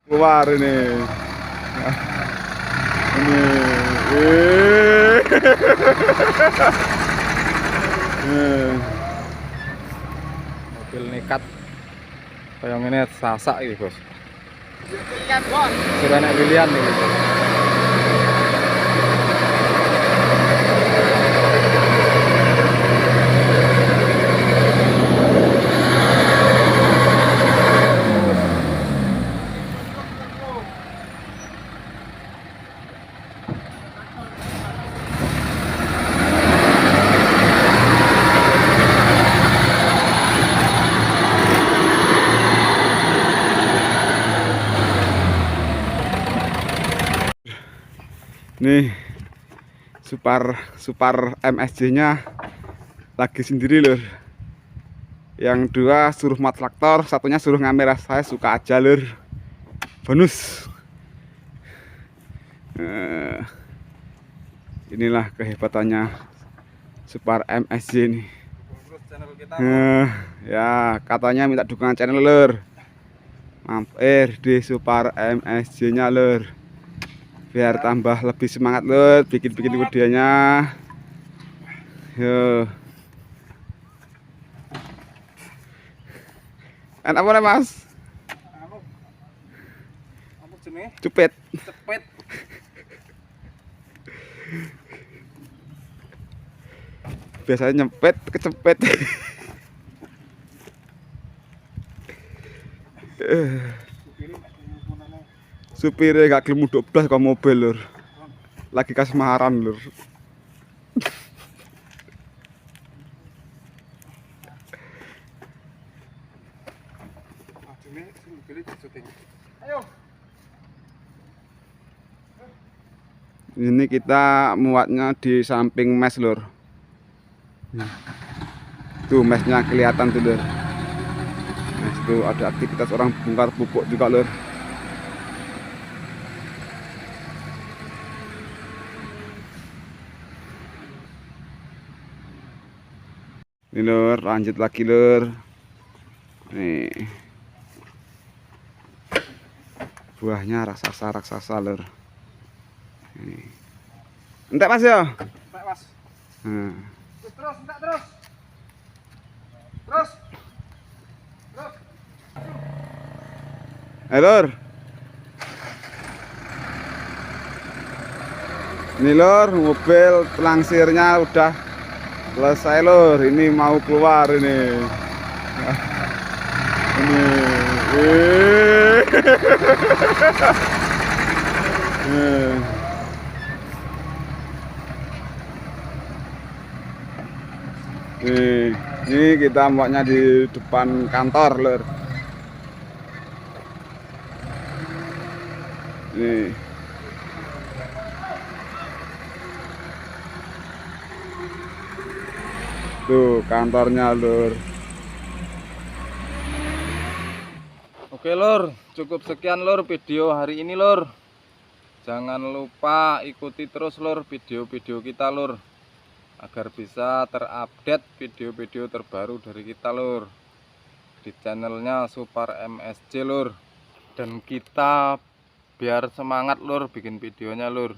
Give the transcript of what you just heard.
Keluar ini. Ini. Mobil nekat. Kayak ini sasak ini, Bos. Sudah naik lilian ini. Nih Supar MSJ-nya lagi sendiri lur. Yang dua suruh mat traktor, satunya suruh ngambil. Saya suka aja lur. Bonus. Inilah kehebatannya Supar MSJ ini. Ya katanya minta dukungan channel lur. Mampir di Supar MSJ-nya lur. Biar tambah lebih semangat lur bikin videonya. Yo. Enak apa Mas? Cupet. Cepet. Biasanya nyempet kecepet. Supirnya gak gelem mudok blas kok mobil lur. Lagi kasmaran lur. Ini kita muatnya di samping mes lur. Tuh mesnya kelihatan tuh lur. Mes tuh ada aktivitas orang bongkar pupuk juga lur. Ini lur, lanjut lagi lur. Nih. Buahnya raksasa lur. Nih. Entek Mas ya? Entek Mas. Terus, entek terus. Terus. Lur. Ini lur, mobil pelangsirnya udah selesai lur. Ini mau keluar ini. Ini. Ini kita muatnya di depan kantor lur. Nih. Tuh kantornya lur. Oke lur, cukup sekian lur video hari ini lur. Jangan lupa ikuti terus lur video-video kita lur, agar bisa terupdate video-video terbaru dari kita lur di channelnya Supar MSJ lur. Dan kita biar semangat lur bikin videonya lur.